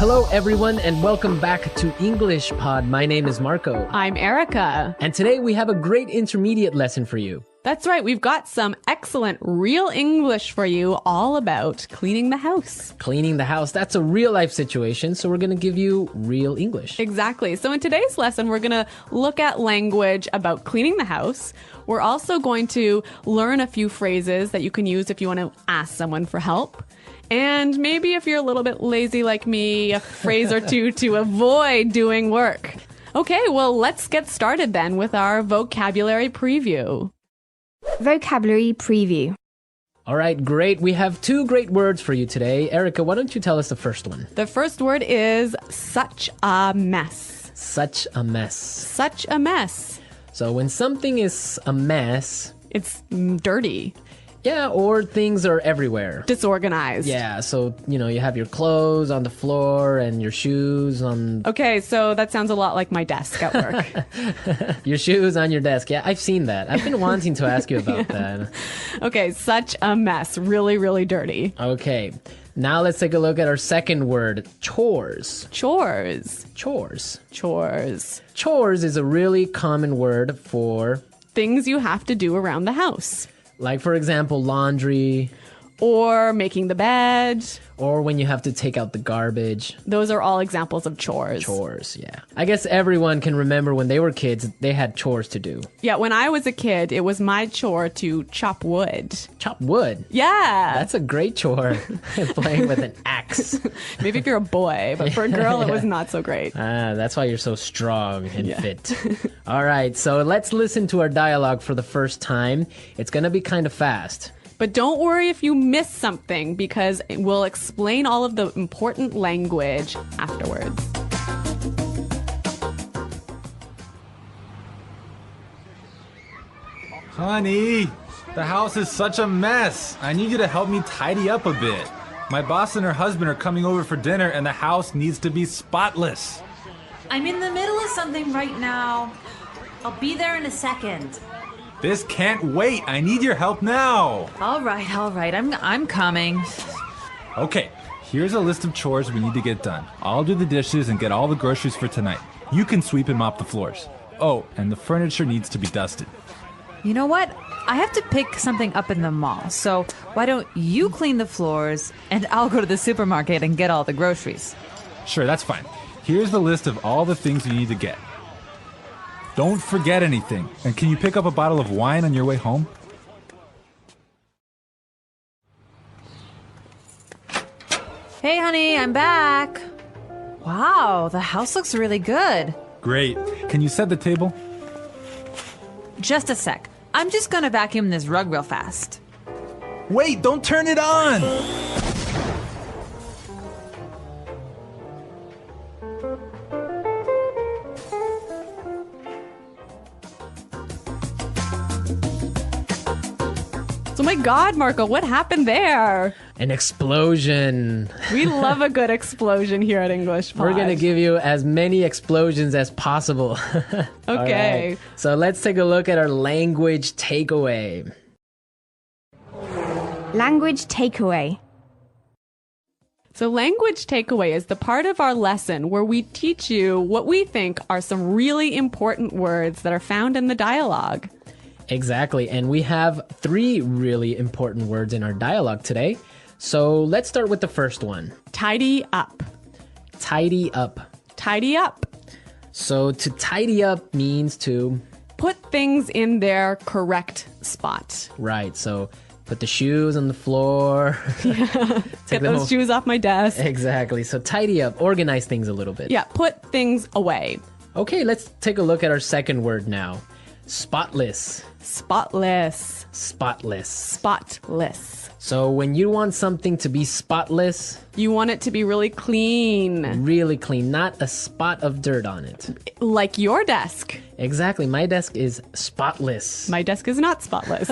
Hello, everyone, and welcome back to English Pod. My name is Marco. I'm Erica. And today we have a great intermediate lesson for you. That's right. We've got some excellent real English for you all about cleaning the house. Cleaning the house, that's a real life situation, so we're going to give you real English. Exactly. So in today's lesson, we're going to look at language about cleaning the house. We're also going to learn a few phrases that you can use if you want to ask someone for help. And maybe if you're a little bit lazy like me, a phrase or two to avoid doing work. Okay, well, let's get started then with our vocabulary preview. Vocabulary preview. All right, great. We have two great words for you today. Erica, why don't you tell us the first one? The first word is such a mess. Such a mess. Such a mess. So when something is a mess... It's dirty. Yeah, or things are everywhere. Disorganized. Yeah, so, you have your clothes on the floor and your shoes on... Okay, so that sounds a lot like my desk at work. Your shoes on your desk. Yeah, I've seen that. I've been wanting to ask you about that. Okay, such a mess. Really, really dirty. Okay, now let's take a look at our second word, chores. Chores. Chores. Chores. Chores is a really common word for... things you have to do around the house. Like, for example, laundry. Or making the bed. Or when you have to take out the garbage. Those are all examples of chores. Chores, yeah. I guess everyone can remember when they were kids, they had chores to do. Yeah, when I was a kid, it was my chore to chop wood. Chop wood? Yeah. That's a great chore. Playing with an axe. Maybe if you're a boy, but for a girl, it was not so great. That's why you're so strong and fit. All right, so let's listen to our dialogue for the first time. It's going to be kind of fast. But don't worry if you miss something, because we'll explain all of the important language afterwards. Honey, the house is such a mess. I need you to help me tidy up a bit. My boss and her husband are coming over for dinner and the house needs to be spotless. I'm in the middle of something right now. I'll be there in a second. This can't wait. I need your help now. All right. I'm coming. Okay, here's a list of chores we need to get done. I'll do the dishes and get all the groceries for tonight. You can sweep and mop the floors. Oh, and the furniture needs to be dusted. You know what? I have to pick something up in the mall. So why don't you clean the floors and I'll go to the supermarket and get all the groceries. Sure, that's fine. Here's the list of all the things you need to get. Don't forget anything. And can you pick up a bottle of wine on your way home? Hey, honey, I'm back. Wow, the house looks really good. Great. Can you set the table? Just a sec. I'm just gonna vacuum this rug real fast. Wait, don't turn it on! Oh my God, Marco, what happened there? An explosion. We love a good explosion here at English Pod. We're going to give you as many explosions as possible. Okay. Right. So let's take a look at our language takeaway. Language takeaway. So language takeaway is the part of our lesson where we teach you what we think are some really important words that are found in the dialogue. Exactly, and we have 3 really important words in our dialogue today. So let's start with the first one. Tidy up. Tidy up. Tidy up. So to tidy up means to... put things in their correct spot. Right, so put the shoes on the floor. Get those shoes off my desk. Exactly, so tidy up, organize things a little bit. Yeah, put things away. Okay, let's take a look at our second word now. Spotless. Spotless. Spotless. Spotless. So when you want something to be spotless... you want it to be really clean. Really clean, not a spot of dirt on it. Like your desk. Exactly, my desk is spotless. My desk is not spotless.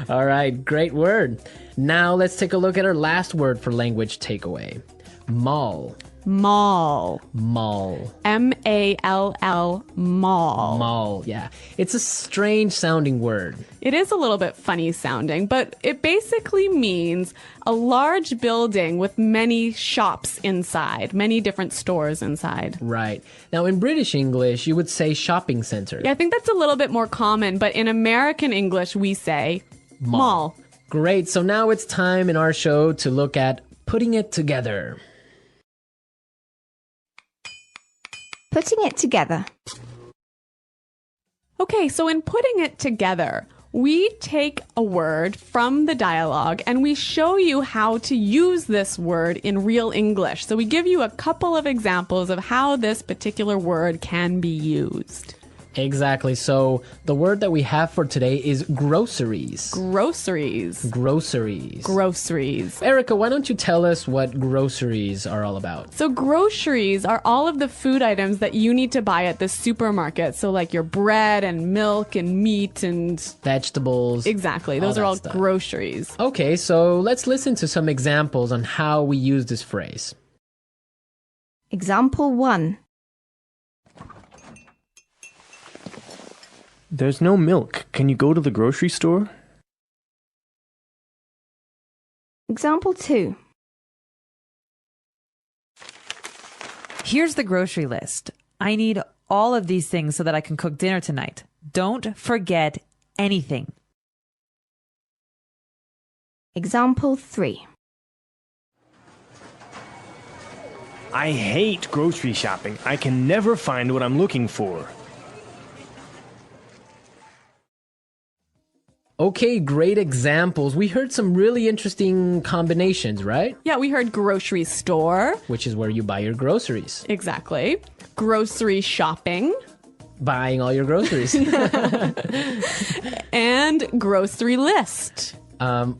All right, great word. Now let's take a look at our last word for language takeaway. Mall. Mall. Mall. M-A-L-L, mall. Mall, yeah. It's a strange sounding word. It is a little bit funny sounding, but it basically means a large building with many shops inside, many different stores inside. Right. Now, in British English, you would say shopping center. Yeah, I think that's a little bit more common, but in American English, we say mall. Great. So now it's time in our show to look at putting it together. Putting it together. Okay, so in putting it together, we take a word from the dialogue and we show you how to use this word in real English. So we give you a couple of examples of how this particular word can be used. Exactly. So the word that we have for today is groceries. Groceries. Groceries. Groceries. Erica, why don't you tell us what groceries are all about? So groceries are all of the food items that you need to buy at the supermarket. So like your bread and milk and meat and... Vegetables. Exactly. Those all are that all stuff. groceries. Okay, so let's listen to some examples on how we use this phrase. Example 1. There's no milk. Can you go to the grocery store? Example 2. Here's the grocery list. I need all of these things so that I can cook dinner tonight. Don't forget anything. Example 3. I hate grocery shopping. I can never find what I'm looking for. Okay, great examples. We heard some really interesting combinations, right? Yeah, we heard grocery store. Which is where you buy your groceries. Exactly. Grocery shopping. Buying all your groceries. And grocery list.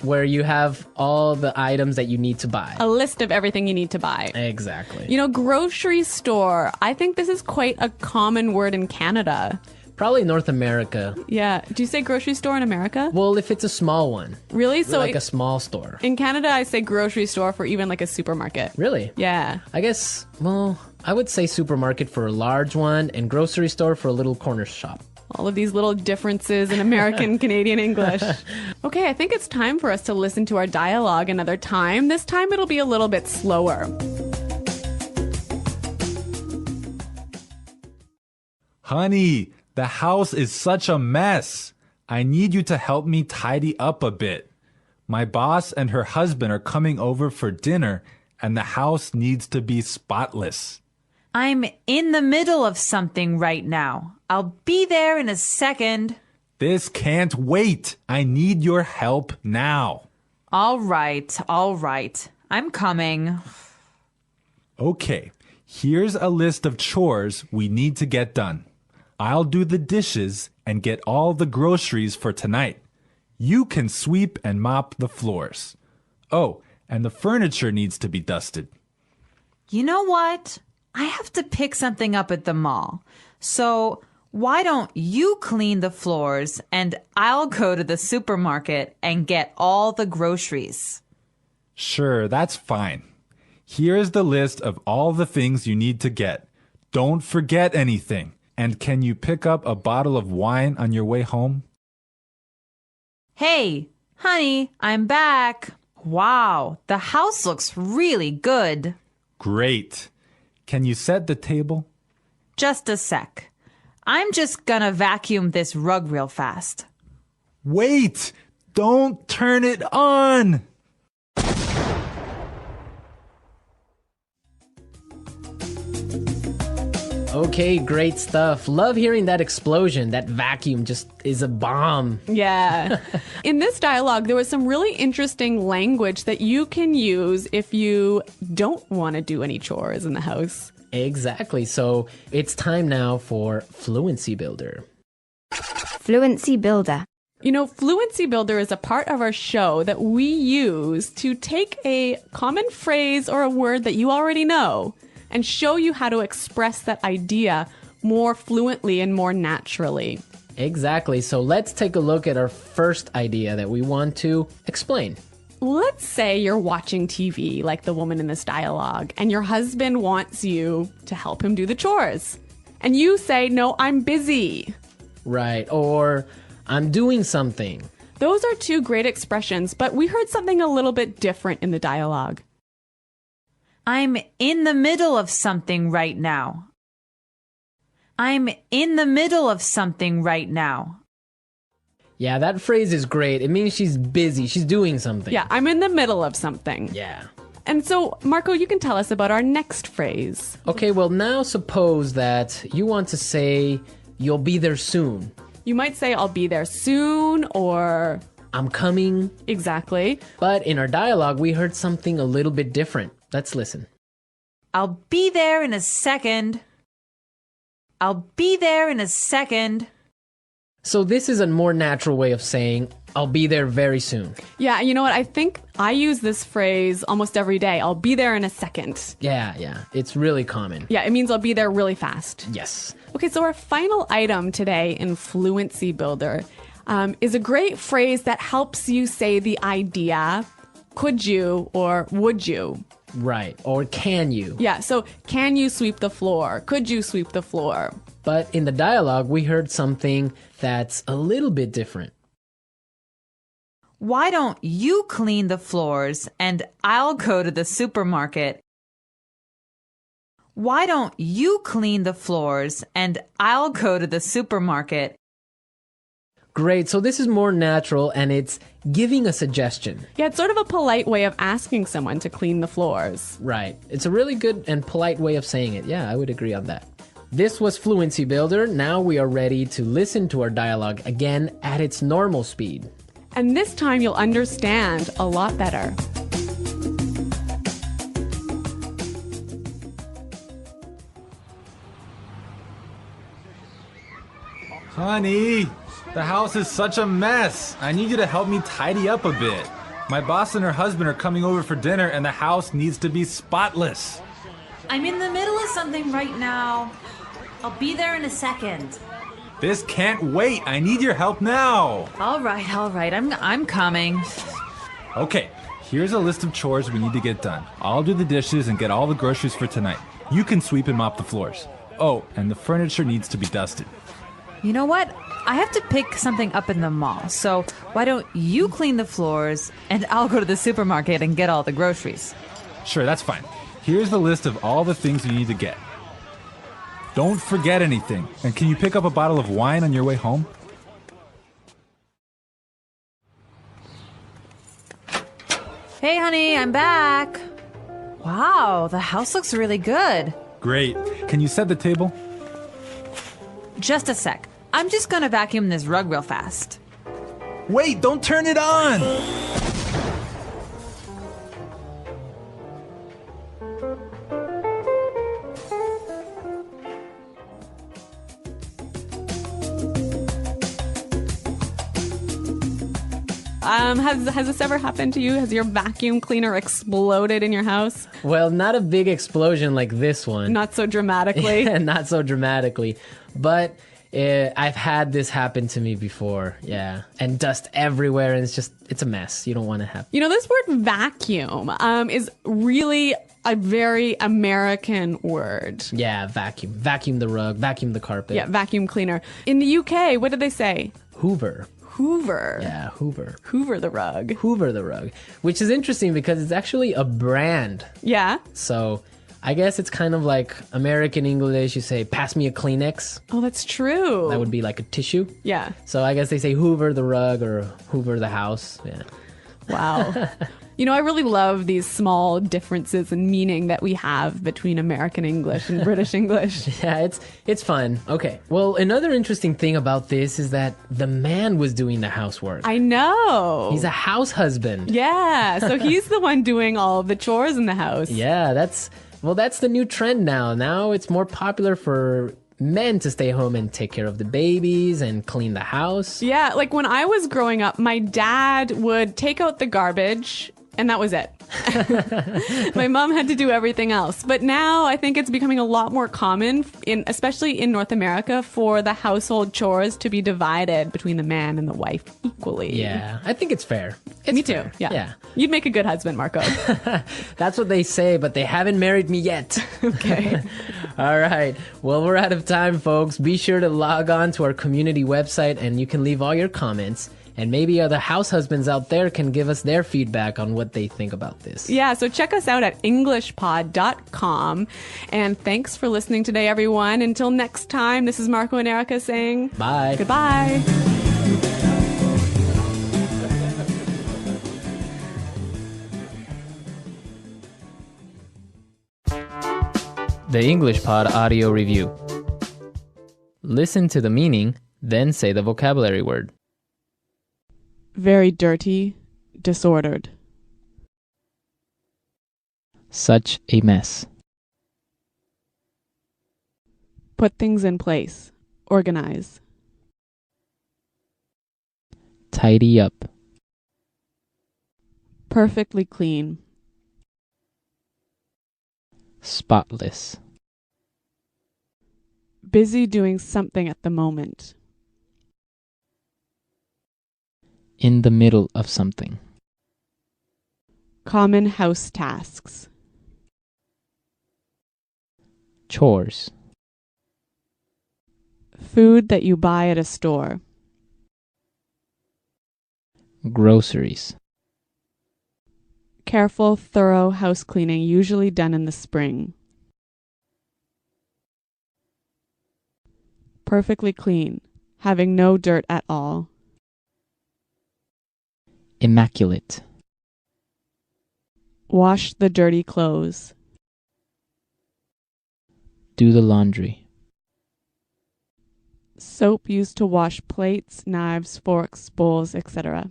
Where you have all the items that you need to buy. A list of everything you need to buy. Exactly. You know, grocery store. I think this is quite a common word in Canada. Probably North America. Yeah. Do you say grocery store in America? Well, if it's a small one. Really? So Like a small store. in Canada, I say grocery store for even like a supermarket. Really? Yeah. I guess, well, I would say supermarket for a large one and grocery store for a little corner shop. All of these little differences in American Canadian English. Okay, I think it's time for us to listen to our dialogue another time. This time it'll be a little bit slower. Honey, the house is such a mess. I need you to help me tidy up a bit. My boss and her husband are coming over for dinner, and the house needs to be spotless. I'm in the middle of something right now. I'll be there in a second. This can't wait. I need your help now. All right. I'm coming. Okay, here's a list of chores we need to get done. I'll do the dishes and get all the groceries for tonight. You can sweep and mop the floors. Oh, and the furniture needs to be dusted. You know what? I have to pick something up at the mall. So why don't you clean the floors and I'll go to the supermarket and get all the groceries? Sure, that's fine. Here's the list of all the things you need to get. Don't forget anything. And can you pick up a bottle of wine on your way home? Hey, honey, I'm back. Wow, the house looks really good. Great. Can you set the table? Just a sec. I'm just gonna vacuum this rug real fast. Wait! Don't turn it on! Okay, great stuff. Love hearing that explosion. That vacuum just is a bomb. Yeah. In this dialogue, there was some really interesting language that you can use if you don't want to do any chores in the house. Exactly. So it's time now for Fluency Builder. Fluency Builder. You know, Fluency Builder is a part of our show that we use to take a common phrase or a word that you already know and show you how to express that idea more fluently and more naturally. Exactly. So let's take a look at our first idea that we want to explain. let's say you're watching TV like the woman in this dialogue, and your husband wants you to help him do the chores. And you say, no, I'm busy. Right. Or I'm doing something. Those are two great expressions, but we heard something a little bit different in the dialogue. I'm in the middle of something right now. I'm in the middle of something right now. Yeah, that phrase is great. It means she's busy. She's doing something. Yeah, I'm in the middle of something. Yeah. And so, Marco, you can tell us about our next phrase. Okay, well, now suppose that you want to say, you'll be there soon. You might say, I'll be there soon, or... I'm coming. Exactly. But in our dialogue, we heard something a little bit different. Let's listen. I'll be there in a second. I'll be there in a second. So this is a more natural way of saying, I'll be there very soon. Yeah, you know what? I think I use this phrase almost every day. I'll be there in a second. Yeah. It's really common. Yeah, it means I'll be there really fast. Yes. Okay, so our final item today in Fluency Builder is a great phrase that helps you say the idea, could you or would you? Right. Or can you? Yeah, so can you sweep the floor? Could you sweep the floor? But in the dialogue, we heard something that's a little bit different. Why don't you clean the floors and I'll go to the supermarket? Why don't you clean the floors and I'll go to the supermarket? Great. So this is more natural and it's giving a suggestion. Yeah, it's sort of a polite way of asking someone to clean the floors. Right. It's a really good and polite way of saying it. Yeah, I would agree on that. This was Fluency Builder. Now we are ready to listen to our dialogue again at its normal speed. And this time you'll understand a lot better. Honey, the house is such a mess. I need you to help me tidy up a bit. My boss and her husband are coming over for dinner and the house needs to be spotless. I'm in the middle of something right now. I'll be there in a second. This can't wait. I need your help now. All right. I'm coming. Okay, here's a list of chores we need to get done. I'll do the dishes and get all the groceries for tonight. You can sweep and mop the floors. Oh, and the furniture needs to be dusted. You know what? I have to pick something up in the mall. So why don't you clean the floors and I'll go to the supermarket and get all the groceries. Sure, that's fine. Here's the list of all the things you need to get. Don't forget anything. And can you pick up a bottle of wine on your way home? Hey, honey, I'm back. Wow, the house looks really good. Great. Can you set the table? Just a sec. I'm just gonna vacuum this rug real fast. Wait, don't turn it on! Has this ever happened to you? Has your vacuum cleaner exploded in your house? Well, not a big explosion like this one. Not so dramatically. Not so dramatically. But I've had this happen to me before. Yeah. And dust everywhere. And it's a mess. You don't want to have. You know, this word vacuum is really a very American word. Yeah, vacuum. Vacuum the rug. Vacuum the carpet. Yeah, vacuum cleaner. In the UK, what did they say? Hoover. Hoover. Yeah, Hoover. Hoover the rug. Hoover the rug. Which is interesting because it's actually a brand. Yeah. So I guess it's kind of like American English. You say, pass me a Kleenex. Oh, that's true. That would be like a tissue. Yeah. So I guess they say Hoover the rug or Hoover the house. Yeah. Wow. You know, I really love these small differences in meaning that we have between American English and British English. Yeah, it's fun. Okay. Well, another interesting thing about this is that the man was doing the housework. I know. He's a house husband. Yeah. So he's the one doing all of the chores in the house. Yeah, that's the new trend now. Now it's more popular for men to stay home and take care of the babies and clean the house. Yeah, like when I was growing up, my dad would take out the garbage And that was it. My mom had to do everything else. But now I think it's becoming a lot more common, especially in North America, for the household chores to be divided between the man and the wife equally. Yeah, I think it's fair. Me too. Yeah. You'd make a good husband, Marco. That's what they say, but they haven't married me yet. Okay. All right. Well, we're out of time, folks. Be sure to log on to our community website and you can leave all your comments. And maybe other house husbands out there can give us their feedback on what they think about this. Yeah, so check us out at englishpod.com. And thanks for listening today, everyone. Until next time, this is Marco and Erica saying Bye. Goodbye. The English Pod Audio Review. Listen to the meaning, then say the vocabulary word. Very dirty, disordered. Such a mess. Put things in place. Organize. Tidy up. Perfectly clean. Spotless. Busy doing something at the moment. In the middle of something. Common house tasks. Chores. Food that you buy at a store. Groceries. Careful, thorough house cleaning usually done in the spring. Perfectly clean, having no dirt at all. Immaculate. Wash the dirty clothes. Do the laundry. Soap used to wash plates, knives, forks, bowls, etc.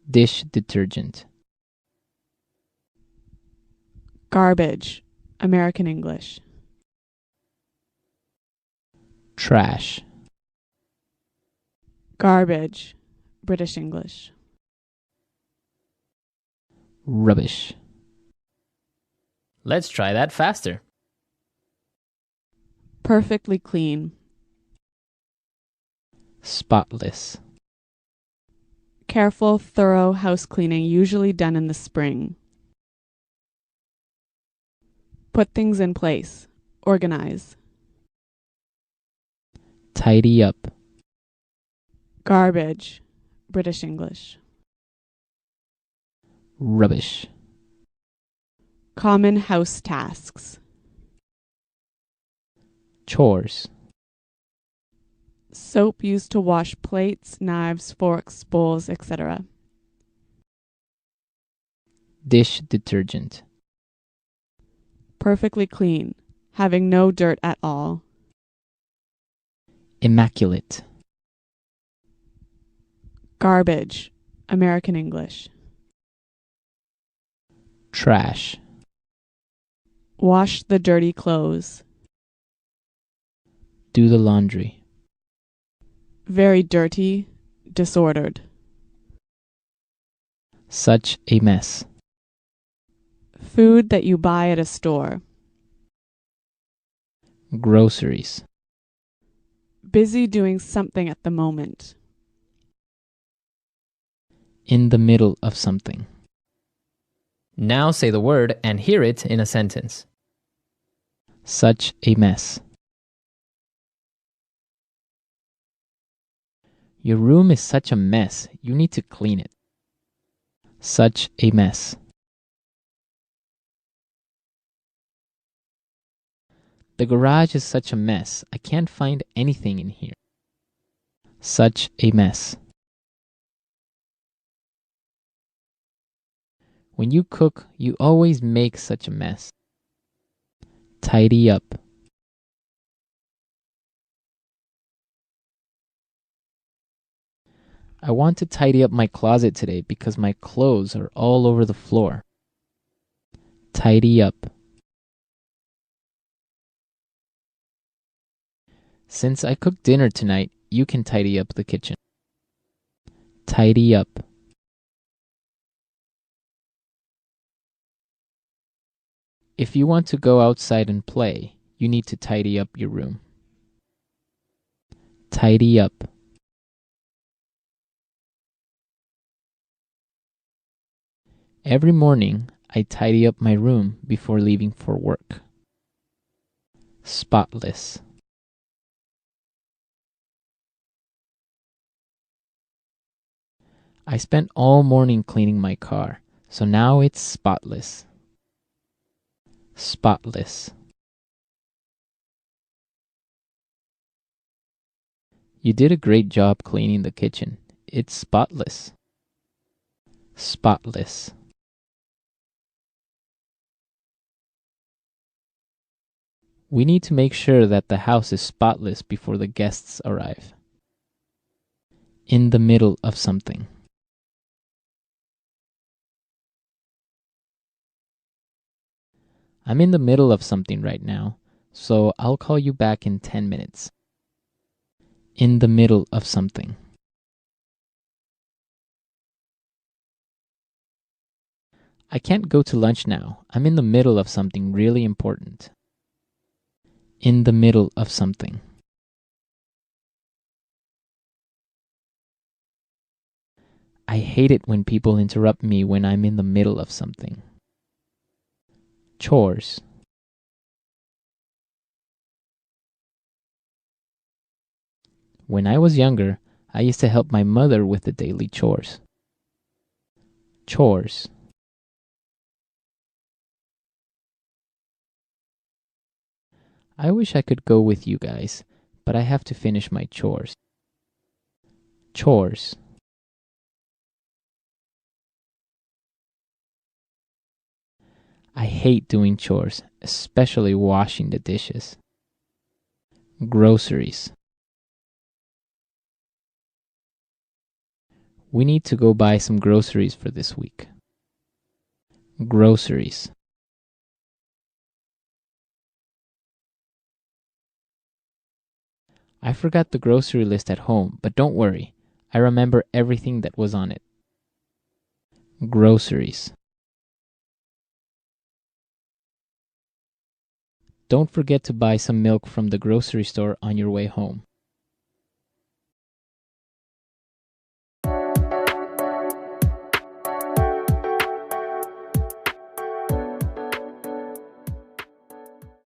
Dish detergent. Garbage, American English. Trash. Garbage, British English. Rubbish. Let's try that faster. Perfectly clean. Spotless. Careful, thorough house cleaning usually done in the spring. Put things in place. Organize. Tidy up. Garbage, British English. Rubbish. Common house tasks. Chores. Soap used to wash plates, knives, forks, bowls, etc. Dish detergent. Perfectly clean, having no dirt at all. Immaculate. Garbage, American English. Trash. Wash the dirty clothes. Do the laundry. Very dirty, disordered. Such a mess. Food that you buy at a store. Groceries. Busy doing something at the moment. In the middle of something. Now say the word and hear it in a sentence. Such a mess. Your room is such a mess. You need to clean it. Such a mess. The garage is such a mess. I can't find anything in here. Such a mess. When you cook, you always make such a mess. Tidy up. I want to tidy up my closet today because my clothes are all over the floor. Tidy up. Since I cooked dinner tonight, you can tidy up the kitchen. Tidy up. If you want to go outside and play, you need to tidy up your room. Tidy up. Every morning, I tidy up my room before leaving for work. Spotless. I spent all morning cleaning my car, so now it's spotless. Spotless. You did a great job cleaning the kitchen. It's spotless. Spotless. We need to make sure that the house is spotless before the guests arrive. In the middle of something. I'm in the middle of something right now, so I'll call you back in 10 minutes. In the middle of something. I can't go to lunch now. I'm in the middle of something really important. In the middle of something. I hate it when people interrupt me when I'm in the middle of something. Chores. When I was younger, I used to help my mother with the daily chores. Chores. I wish I could go with you guys, but I have to finish my chores. Chores. I hate doing chores, especially washing the dishes. Groceries. We need to go buy some groceries for this week. Groceries. I forgot the grocery list at home, but don't worry. I remember everything that was on it. Groceries. Don't forget to buy some milk from the grocery store on your way home.